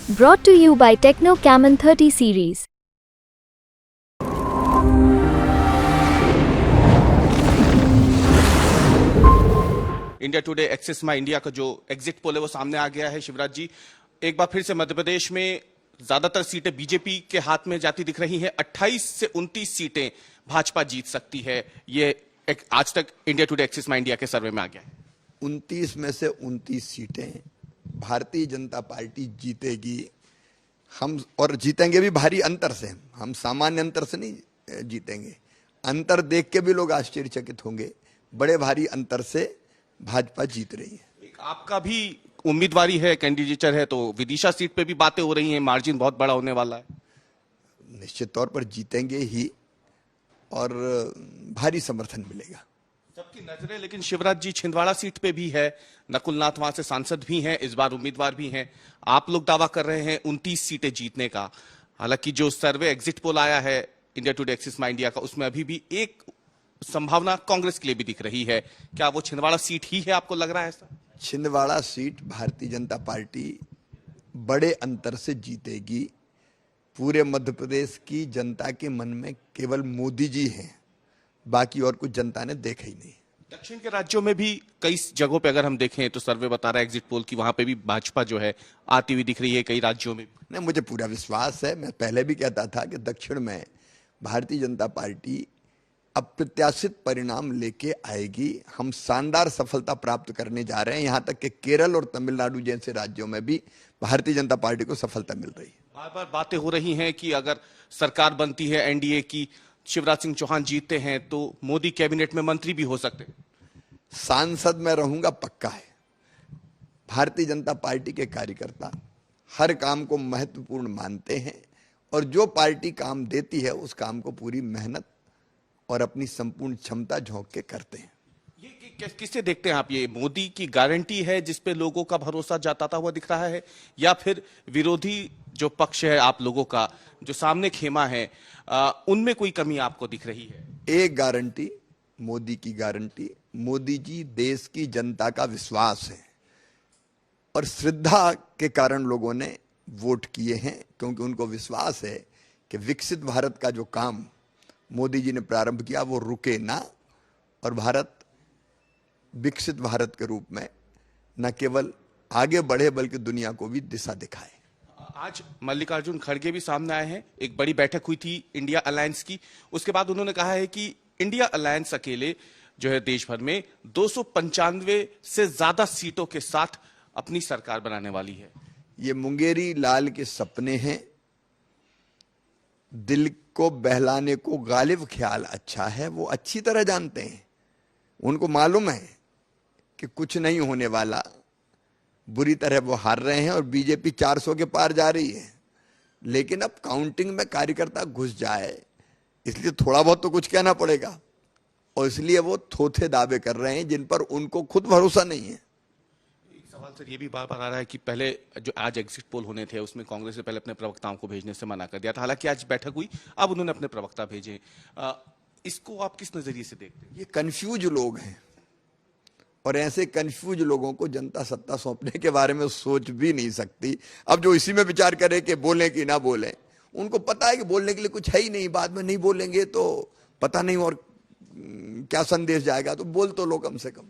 Brought to you by Techno Camon 30 series. India Today Axis My India का जो exit poll है वो सामने आ गया है। शिवराज जी, एक बार फिर से मध्य प्रदेश में ज्यादातर सीटें बीजेपी के हाथ में जाती दिख रही हैं। 28 से 29 सीटें भाजपा जीत सकती है, ये आज तक India Today Axis My India के सर्वे में आ गया है। 29 में से 29 सीटें भारतीय जनता पार्टी जीतेगी। हम और जीतेंगे भी भारी अंतर से। हम सामान्य अंतर से नहीं जीतेंगे, अंतर देख के भी लोग आश्चर्यचकित होंगे। बड़े भारी अंतर से भाजपा जीत रही है। आपका भी उम्मीदवारी है, कैंडिडेचर है, तो विदिशा सीट पे भी बातें हो रही हैं, मार्जिन बहुत बड़ा होने वाला है। निश्चित तौर पर जीतेंगे ही और भारी समर्थन मिलेगा। सबकी नजरें लेकिन शिवराज जी छिंदवाड़ा सीट पे भी है। नकुल नाथ वहां से सांसद भी हैं, इस बार उम्मीदवार भी हैं। आप लोग दावा कर रहे हैं 29 सीटें जीतने का। हालांकि जो सर्वे एग्जिट पोल आया है India Today Axis My India का, उसमें अभी भी एक संभावना कांग्रेस के लिए भी दिख रही है। क्या वो छिंदवाड़ा सीट ही है, आपको लग रहा है ऐसा? छिंदवाड़ा सीट भारतीय जनता पार्टी बड़े अंतर से जीतेगी। पूरे मध्य प्रदेश की जनता के मन में केवल मोदी जी हैं, बाकी और कुछ जनता ने देखा ही नहीं। दक्षिण के राज्यों में भी कई जगहों पे अगर हम देखें तो सर्वे बता रहा है एग्जिट पोल की, वहां पे भी भाजपा जो है आती हुई दिख रही है कई राज्यों में। नहीं, मुझे पूरा विश्वास है। मैं पहले भी कहता था कि दक्षिण में भारतीय जनता पार्टी अप्रत्याशित परिणाम लेके आएगी। हम शानदार सफलता प्राप्त करने जा रहे हैं। यहां तक कि केरल और तमिलनाडु जैसे राज्यों में भी भारतीय जनता पार्टी को सफलता मिल रही है। बार बार बातें हो रही हैं कि अगर सरकार बनती है एनडीए की, शिवराज सिंह चौहान जीतते हैं तो मोदी कैबिनेट में मंत्री भी हो सकते हैं। सांसद में रहूंगा पक्का है। भारतीय जनता पार्टी के कार्यकर्ता हर काम को महत्वपूर्ण मानते हैं और जो पार्टी काम देती है उस काम को पूरी मेहनत और अपनी संपूर्ण क्षमता झोंक के करते हैं। ये किससे देखते हैं आप? ये मोदी की गारंटी है जिसपे लोगों का भरोसा जताता हुआ दिख रहा है, या फिर विरोधी जो पक्ष है आप लोगों का, जो सामने खेमा है, उनमें कोई कमी आपको दिख रही है? एक गारंटी, मोदी की गारंटी। मोदी जी देश की जनता का विश्वास है और श्रद्धा के कारण लोगों ने वोट किए हैं, क्योंकि उनको विश्वास है कि विकसित भारत का जो काम मोदी जी ने प्रारंभ किया वो रुके ना और भारत विकसित भारत के रूप में न केवल आगे बढ़े बल्कि दुनिया को भी दिशा दिखाए। आज मल्लिकार्जुन खड़गे भी सामने आए हैं। एक बड़ी बैठक हुई थी इंडिया अलायंस की, उसके बाद उन्होंने कहा है कि इंडिया अलायंस अकेले जो है देश भर में 295 से ज्यादा सीटों के साथ अपनी सरकार बनाने वाली है। ये मुंगेरी लाल के सपने हैं। दिल को बहलाने को गालिब ख्याल अच्छा है, वो अच्छी तरह जानते हैं। उनको मालूम है कि कुछ नहीं होने वाला। बुरी तरह वो हार रहे हैं और बीजेपी 400 के पार जा रही है। लेकिन अब काउंटिंग में कार्यकर्ता घुस जाए, इसलिए थोड़ा बहुत तो कुछ कहना पड़ेगा और इसलिए वो थोथे दावे कर रहे हैं जिन पर उनको खुद भरोसा नहीं है। सवाल सर ये भी बार बार आ रहा है कि पहले जो आज एग्जिट पोल होने थे उसमें कांग्रेस ने पहले अपने प्रवक्ताओं को भेजने से मना कर दिया था। हालांकि आज बैठक हुई, अब उन्होंने अपने प्रवक्ता भेजे। इसको आप किस नजरिए से देखते हैं? ये कंफ्यूज लोग हैं और ऐसे कंफ्यूज लोगों को जनता सत्ता सौंपने के बारे में सोच भी नहीं सकती। अब जो इसी में विचार करे कि बोलें कि ना बोलें, उनको पता है कि बोलने के लिए कुछ है ही नहीं। बाद में नहीं बोलेंगे तो पता नहीं और क्या संदेश जाएगा, तो बोल तो लो कम से कम।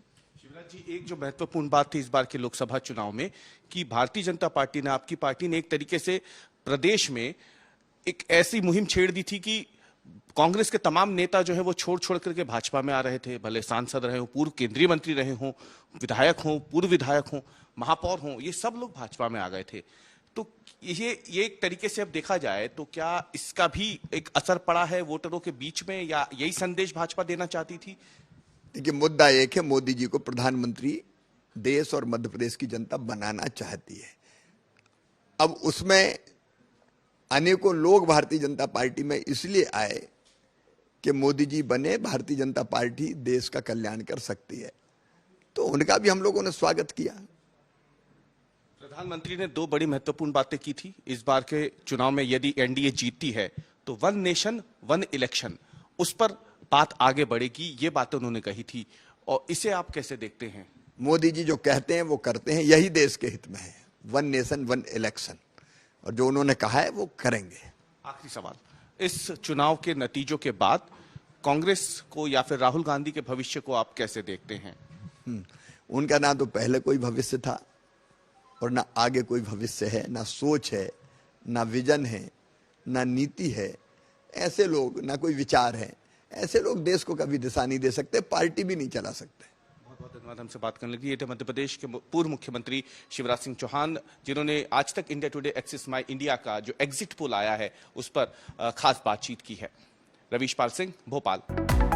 जी, एक जो महत्वपूर्ण बात थी इस बार के लोकसभा चुनाव में कि भारतीय जनता पार्टी ने, आपकी पार्टी ने एक तरीके से प्रदेश में एक ऐसी मुहिम छेड़ दी थी कि कांग्रेस के तमाम नेता जो है वो छोड़ छोड़ करके भाजपा में आ रहे थे। भले सांसद रहे हो, पूर्व केंद्रीय मंत्री रहे हों, विधायक हों, पूर्व विधायक हों, महापौर हों, ये सब लोग भाजपा में आ गए थे। तो ये एक तरीके से अब देखा जाए तो क्या इसका भी एक असर पड़ा है वोटरों के बीच में, या यही संदेश भाजपा देना चाहती थी? देखिए, मुद्दा एक है, मोदी जी को प्रधानमंत्री देश और मध्य प्रदेश की जनता बनाना चाहती है। अब उसमें अनेकों लोग भारतीय जनता पार्टी में इसलिए आए कि मोदी जी बने, भारतीय जनता पार्टी देश का कल्याण कर सकती है, तो उनका भी हम लोगों ने स्वागत किया। प्रधानमंत्री ने दो बड़ी महत्वपूर्ण बातें की थी इस बार के चुनाव में। यदि एनडीए जीतती है तो 1 नेशन 1 इलेक्शन, उस पर बात आगे बढ़ेगी, ये बातें उन्होंने कही थी। और इसे आप कैसे देखते हैं? मोदी जी जो कहते हैं वो करते हैं, यही देश के हित में है। 1 नेशन 1 इलेक्शन। और जो उन्होंने कहा है वो करेंगे। आखिरी सवाल, इस चुनाव के नतीजों के बाद कांग्रेस को या फिर राहुल गांधी के भविष्य को आप कैसे देखते हैं? उनका ना तो पहले कोई भविष्य था और ना आगे कोई भविष्य है, ना सोच है, ना विजन है, ना नीति है। ऐसे लोग, ना कोई विचार है, ऐसे लोग देश को कभी दिशा नहीं दे सकते, पार्टी भी नहीं चला सकते। बहुत बहुत धन्यवाद हमसे बात करने के लिए। ये थे मध्य प्रदेश के पूर्व मुख्यमंत्री शिवराज सिंह चौहान, जिन्होंने आज तक इंडिया टुडे एक्सिस माई इंडिया का जो एग्जिट पोल आया है उस पर खास बातचीत की है। रवीश पाल सिंह, भोपाल।